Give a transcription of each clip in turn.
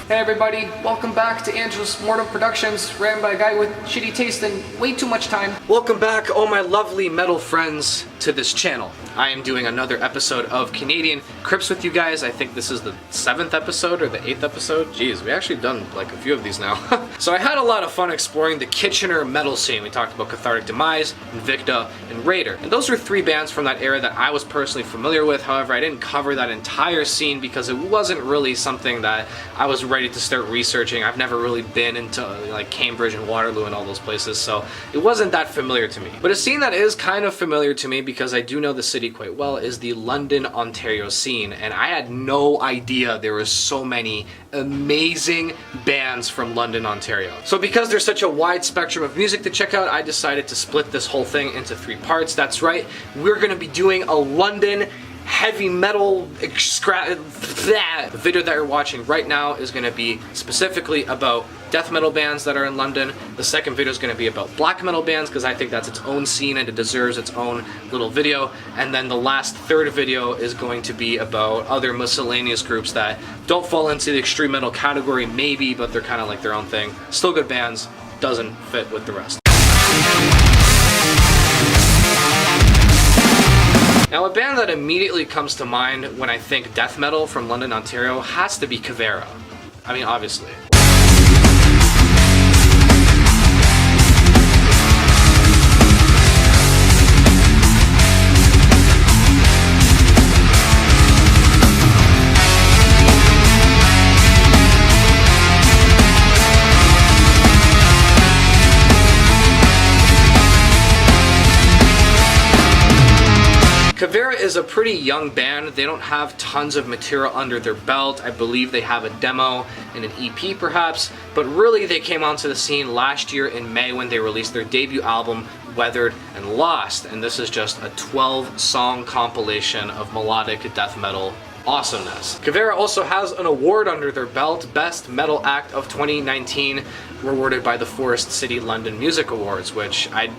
Hey everybody, welcome back to Angelus Mortem Productions, ran by a guy with shitty taste and way too much time. Welcome back, all my lovely metal friends, to this channel. I am doing another episode of Canadian Crypts with you guys. I think this is the 7th episode or the 8th episode. Jeez, we actually done like a few of these now. So I had a lot of fun exploring the Kitchener metal scene. We talked about Cathartic Demise, Invicta, and Raider. And those were 3 bands from that era that I was personally familiar with. However, I didn't cover that entire scene because it wasn't really something that I was ready to start researching. I've never really been into like Cambridge and Waterloo and all those places, so it wasn't that familiar to me. But a scene that is kind of familiar to me because I do know the city quite well is the London, Ontario scene, and I had no idea there were so many amazing bands from London, Ontario. So because there's such a wide spectrum of music to check out, I decided to split this whole thing into 3 parts. That's right, we're gonna be doing a London heavy metal the video that you're watching right now is going to be specifically about death metal bands that are in London. The second video is going to be about black metal bands because I think that's its own scene and it deserves its own little video. And then the last third video is going to be about other miscellaneous groups that don't fall into the extreme metal category maybe, but they're kind of like their own thing. Still good bands, doesn't fit with the rest. Now, a band that immediately comes to mind when I think death metal from London, Ontario has to be Cavera. I mean, obviously. Kavara is a pretty young band. They don't have tons of material under their belt. I believe they have a demo and an EP perhaps, but really they came onto the scene last year in May when they released their debut album, Weathered and Lost, and this is just a 12-song compilation of melodic death metal awesomeness. Cavera also has an award under their belt, Best Metal Act of 2019, rewarded by the Forest City London Music Awards, which I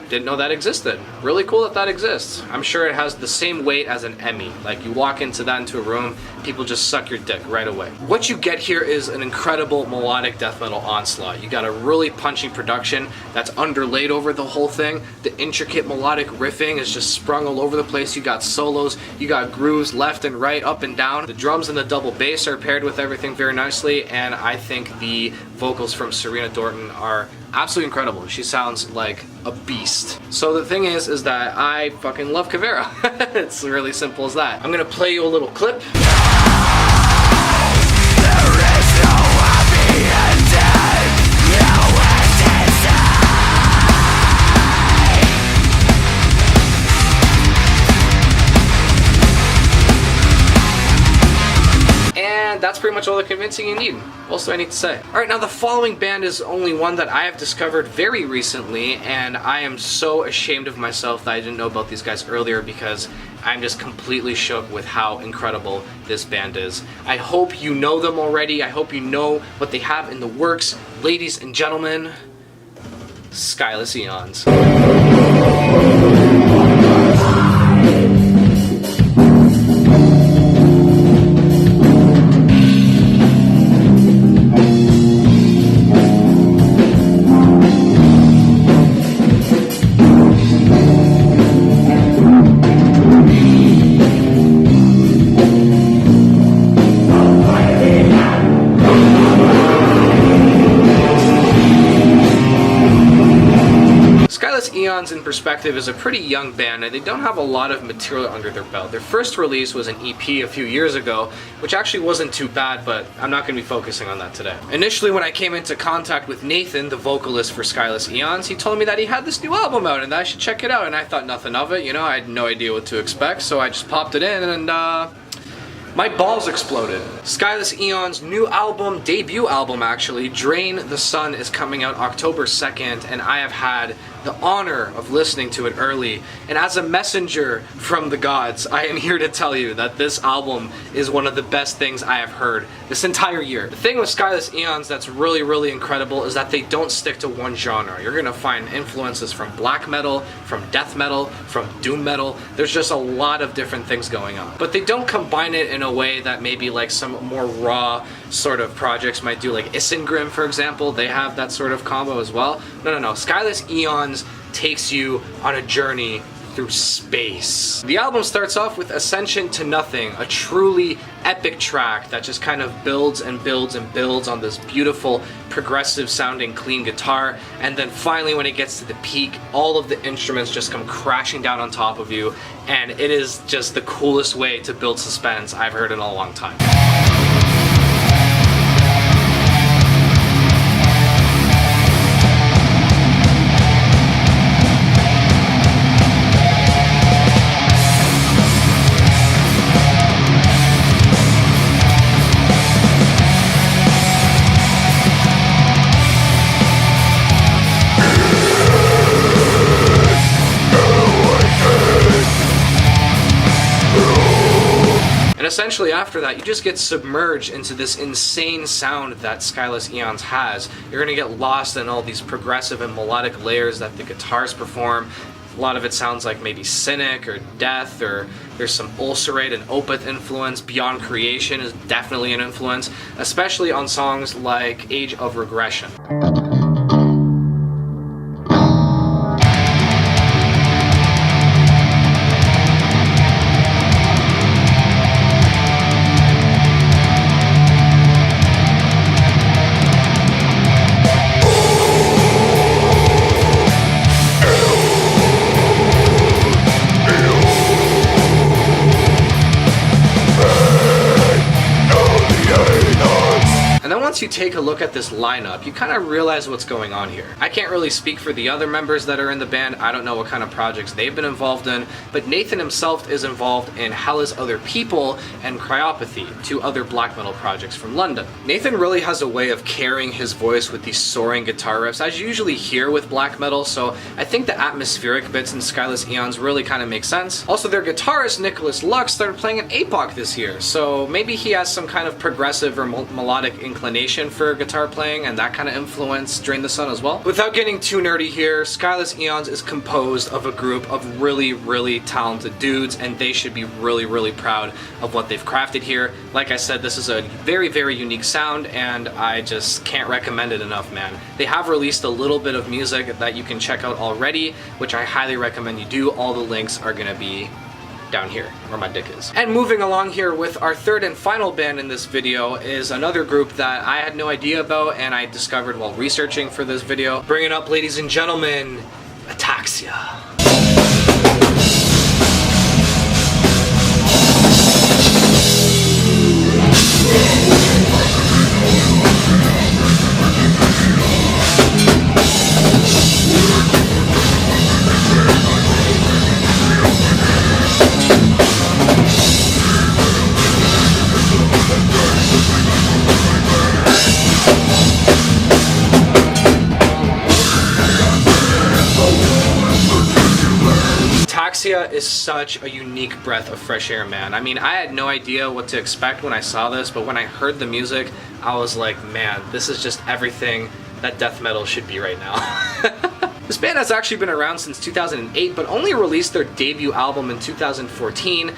didn't know that existed. Really cool that that exists. I'm sure it has the same weight as an Emmy. Like, you walk into a room, people just suck your dick right away. What you get here is an incredible melodic death metal onslaught. You got a really punchy production that's underlaid over the whole thing. The intricate melodic riffing is just sprung all over the place. You got solos, you got grooves left and right, up and down. The drums and the double bass are paired with everything very nicely, and I think the vocals from Serena Dorton are absolutely incredible. She sounds like a beast. So the thing is that I fucking love Cavera. It's really simple as that. I'm gonna play you a little clip. That's pretty much all the convincing you need. What else do I need to say? Alright, now the following band is only one that I have discovered very recently, and I am so ashamed of myself that I didn't know about these guys earlier because I'm just completely shook with how incredible this band is. I hope you know them already. I hope you know what they have in the works. Ladies and gentlemen, Skyless Aeons. Skyless Aeons, in perspective, is a pretty young band and they don't have a lot of material under their belt. Their first release was an EP a few years ago, which actually wasn't too bad, but I'm not going to be focusing on that today. Initially, when I came into contact with Nathan, the vocalist for Skyless Aeons, he told me that he had this new album out and that I should check it out, and I thought nothing of it. You know, I had no idea what to expect, so I just popped it in and my balls exploded. Skyless Aeons' new album, debut album actually, Drain the Sun, is coming out October 2nd, and I have had the honor of listening to it early. And as a messenger from the gods, I am here to tell you that this album is one of the best things I have heard this entire year. The thing with Skyless Aeons that's really, really incredible is that they don't stick to one genre. You're gonna find influences from black metal, from death metal, from doom metal. There's just a lot of different things going on. But they don't combine it in a way that maybe like some more raw sort of projects might do, like Isengrim, for example. They have that sort of combo as well. No. Skyless Aeons takes you on a journey through space. The album starts off with Ascension to Nothing, a truly epic track that just kind of builds and builds and builds on this beautiful, progressive sounding, clean guitar, and then finally when it gets to the peak, all of the instruments just come crashing down on top of you, and it is just the coolest way to build suspense I've heard in a long time. Essentially after that, you just get submerged into this insane sound that Skyless Aeons has. You're going to get lost in all these progressive and melodic layers that the guitars perform. A lot of it sounds like maybe Cynic or Death, or there's some Ulcerate and Opeth influence. Beyond Creation is definitely an influence, especially on songs like Age of Regression. Once you take a look at this lineup, you kind of realize what's going on here. I can't really speak for the other members that are in the band. I don't know what kind of projects they've been involved in, but Nathan himself is involved in Hell is Other People and Cryopathy, two other black metal projects from London. Nathan really has a way of carrying his voice with these soaring guitar riffs, as you usually hear with black metal, so I think the atmospheric bits in Skyless Aeons really kind of make sense. Also, their guitarist, Nicholas Lux, started playing in APOC this year, so maybe he has some kind of progressive or melodic inclination for guitar playing and that kind of influence Drain the Sun as well. Without getting too nerdy here, Skyless Aeons is composed of a group of really talented dudes, and they should be really proud of what they've crafted here. Like I said, this is a very unique sound, and I just can't recommend it enough, man. They have released a little bit of music that you can check out already, which I highly recommend you do. All the links are gonna be down here, where my dick is. And moving along here with our third and final band in this video is another group that I had no idea about and I discovered while researching for this video. Bringing up, ladies and gentlemen, Ataxia. Ataxia is such a unique breath of fresh air, man. I mean, I had no idea what to expect when I saw this, but when I heard the music, I was like, man, this is just everything that death metal should be right now. This band has actually been around since 2008, but only released their debut album in 2014.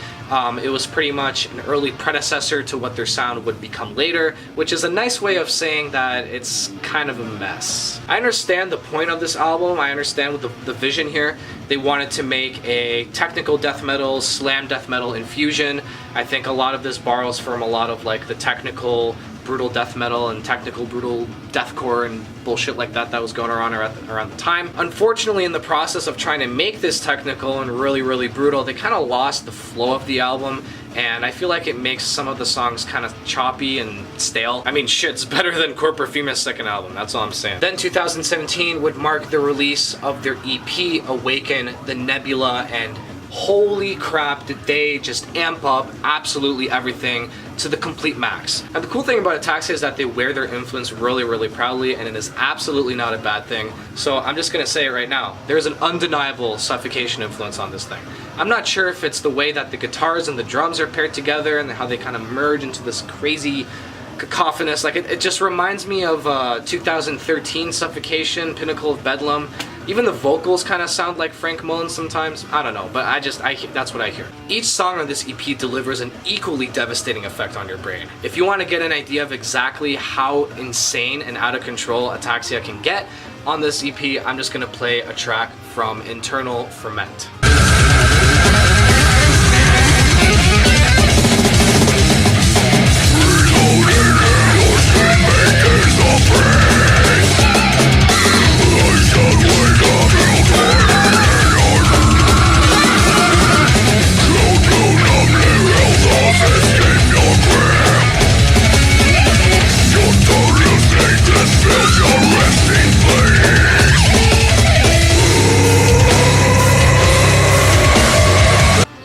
It was pretty much an early predecessor to what their sound would become later, which is a nice way of saying that it's kind of a mess. I understand the point of this album. I understand with the vision here. They wanted to make a technical death metal, slam death metal infusion. I think a lot of this borrows from a lot of like the technical brutal death metal and technical brutal deathcore and bullshit like that was going around the time. Unfortunately, in the process of trying to make this technical and really brutal, they kind of lost the flow of the album, and I feel like it makes some of the songs kind of choppy and stale. I mean, shit, it's better than Corpora Femin's second album, that's all I'm saying. Then 2017 would mark the release of their EP, Awaken, The Nebula, and holy crap, did they just amp up absolutely everything to the complete max. And the cool thing about Ataxia is that they wear their influence really proudly, and it is absolutely not a bad thing. So I'm just gonna say it right now, there's an undeniable Suffocation influence on this thing. I'm not sure if it's the way that the guitars and the drums are paired together and how they kind of merge into this crazy cacophonous, like it just reminds me of 2013 Suffocation, Pinnacle of Bedlam. Even the vocals kind of sound like Frank Mullins sometimes. I don't know, but that's what I hear. Each song on this EP delivers an equally devastating effect on your brain. If you want to get an idea of exactly how insane and out of control Ataxia can get on this EP, I'm just going to play a track from Internal Ferment.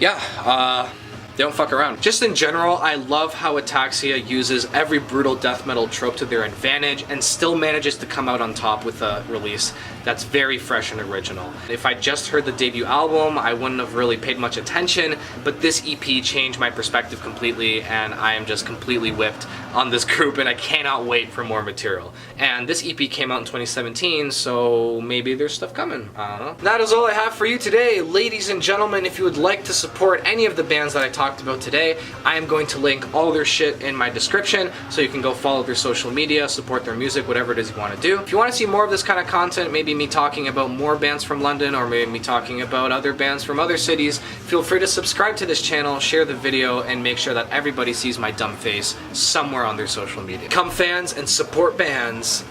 Yeah, they don't fuck around. Just in general, I love how Ataxia uses every brutal death metal trope to their advantage and still manages to come out on top with a release that's very fresh and original. If I just heard the debut album, I wouldn't have really paid much attention, but this EP changed my perspective completely, and I am just completely whipped on this group, and I cannot wait for more material. And this EP came out in 2017, so maybe there's stuff coming. I don't know. That is all I have for you today. Ladies and gentlemen, if you would like to support any of the bands that I talked about today, I am going to link all their shit in my description, so you can go follow their social media, support their music, whatever it is you want to do. If you want to see more of this kind of content, maybe me talking about more bands from London, or maybe me talking about other bands from other cities, feel free to subscribe to this channel, share the video, and make sure that everybody sees my dumb face somewhere on their social media. Come fans and support bands.